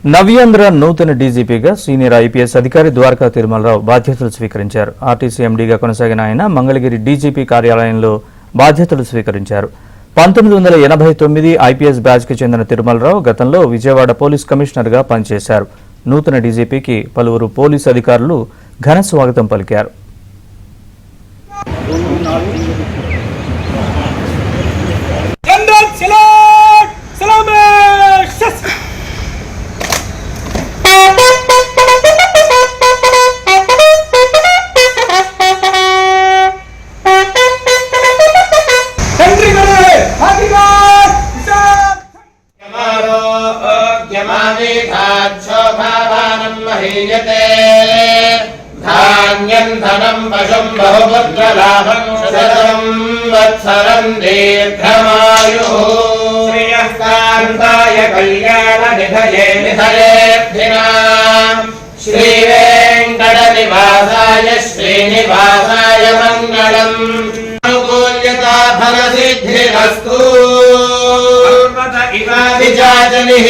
నవ్యాంధ్ర నూతన డీజీపీగా senior IPS అధికారి ద్వారకా తిరుమలరావు బాధ్యతలు స్వీకరించారు. ఆర్టీసీ ఎండీగా కొనసాగిన ఆయన మంగళగిరి డీజీపీ కార్యాలయంలో బాధ్యతలు స్వీకరించారు. 1989 ఐపీఎస్ బ్యాచ్కి చెందిన తిరుమలరావు గతంలో విజయవాడ పోలీస్ కమిషనర్గా పనిచేశారు. నూతన డీజీపీకి పలువురు పోలీసు అధికారులు ఘన స్వాగతం పలికారు. धान्यं धनं पशुं बहुपुत्रलाभं शतं वत्सरं दीर्घमायुः श्रेयस्कान्ताय कल्याणनिधये निधयेऽर्थिनां श्रीवेङ्कटनिवासाय श्रीनिवासाय मङ्गलम् अनुकूल्यता फलसिद्धिरस्तु इवादिजाजनिः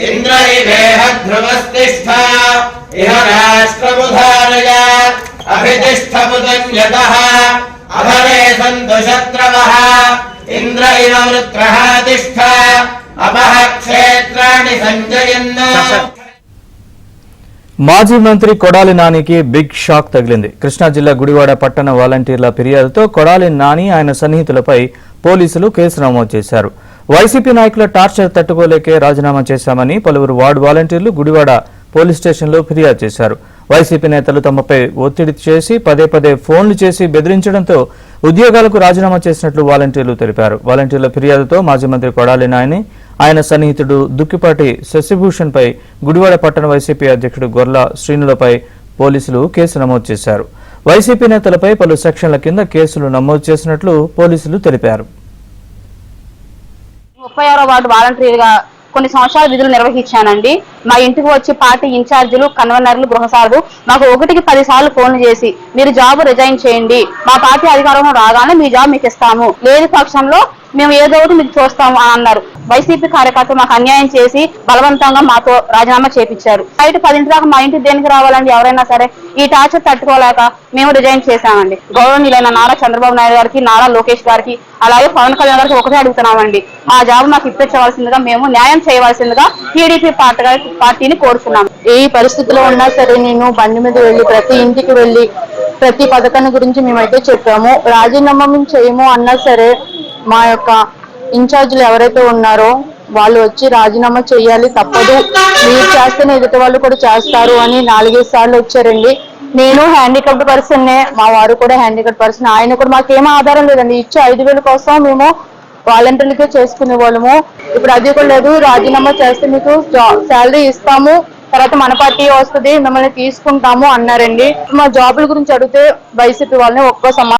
इन्द्र इवेह ध्रुवस्तिष्ठा इह राष्ट्रमुधारय अभितिष्ठमुदन्यतः अभरे सन्तु शत्रवः इन्द्र इव वृत्रः तिष्ठ अपः क्षेत्राणि सञ्जयन्. మాజీ మంత్రి కొడాలి నానికి బిగ్ షాక్ తగిలింది. కృష్ణా జిల్లా గుడివాడ పట్టణ వాలంటీర్ల ఫిర్యాదుతో కొడాలి నాని ఆయన సన్నిహితులపై పోలీసులు కేసు నమోదు చేశారు. వైసీపీ నాయకుల టార్చర్ తట్టుకోలేకే రాజీనామా చేశామని పలువురు వార్డు వాలంటీర్లు గుడివాడ పోలీస్ స్టేషన్లో ఫిర్యాదు చేశారు. వైసీపీ నేతలు తమపై ఒత్తిడి చేసి పదే పదే ఫోన్లు చేసి బెదిరించడంతో ఉద్యోగాలకు రాజీనామా చేసినట్లు వాలంటీర్లు తెలిపారు. వాలంటీర్ల ఫిర్యాదుతో మాజీ మంత్రి కొడాలి నాని ఆయన సన్నిహితుడు దుక్కిపాటి శశిభూషణ్ పై గుడివాడ పట్టణ వైసీపీ అధ్యక్షుడు గొర్ల శ్రీనులపై పోలీసులు కేసు నమోదు చేశారు. వైసీపీ నేతలపై పలు సెక్షన్ల కింద కేసులు నమోదు చేసినట్లు పోలీసులు తెలిపారు. 36వ వార్డు వాలంటీర్గా కొన్ని సంవత్సరాల విధులు నిర్వహించానండి. మా ఇంటికి వచ్చి పార్టీ ఇన్ఛార్జీలు, కన్వీనర్లు, గృహసారులు నాకు 1కి 10 సార్లు ఫోన్లు చేసి మీరు జాబ్ రిజైన్ చేయండి, మా పార్టీ అధికారంలో రాగానే మీ జాబ్ మీకు ఇస్తాము, లేని పక్షంలో మేము ఏదో ఒకటి మీకు చూస్తాము అని అన్నారు. వైసీపీ కార్యకర్తలు మాకు అన్యాయం చేసి బలవంతంగా మాతో రాజీనామా చేపించారు. నైట్ 10 దాకా మా ఇంటికి దేనికి రావాలండి? ఎవరైనా సరే ఈ టార్చర్ తట్టుకోలేక మేము రిజైన్ చేశామండి. గౌరవనీయులైన నారా చంద్రబాబు నాయుడు గారికి, నారా లోకేష్ గారికి, అలాగే పవన్ కళ్యాణ్ గారికి ఒకటే అడుగుతున్నామండి, మా జాబ్ మాకు ఇప్పించవలసిందిగా, మేము న్యాయం చేయవలసిందిగా టీడీపీ పార్టీని కోరుతున్నాం. ఏ పరిస్థితిలో ఉన్నా సరే నేను బండి మీద వెళ్ళి ప్రతి ఇంటికి వెళ్ళి ప్రతి పథకాన్ని గురించి మేమైతే చెప్పాము. రాజీనామా మేము చేయము అన్నా సరే మా యొక్క ఇన్ఛార్జీలు ఎవరైతే ఉన్నారో వాళ్ళు వచ్చి రాజీనామా చేయాలి, తప్పదు, మీరు చేస్తేనే ఎదుటి వాళ్ళు కూడా చేస్తారు అని 4-5 సార్లు వచ్చారండి. నేను హ్యాండిక్యాప్డ్ పర్సన్నే, మా వారు కూడా హ్యాండిక్యాప్డ్ పర్సన్. ఆయన కూడా మాకేం ఆధారం లేదండి. ఇచ్చే 5,000 కోసం మేము వాలంటీర్లకే చేసుకునే వాళ్ళము. ఇప్పుడు అది కూడా లేదు. రాజీనామా చేస్తే మీకు శాలరీ ఇస్తాము, తర్వాత మన పార్టీ వస్తుంది, మిమ్మల్ని తీసుకుంటాము అన్నారండి. మా జాబుల గురించి అడిగితే వైసీపీ వాళ్ళని ఒక్కో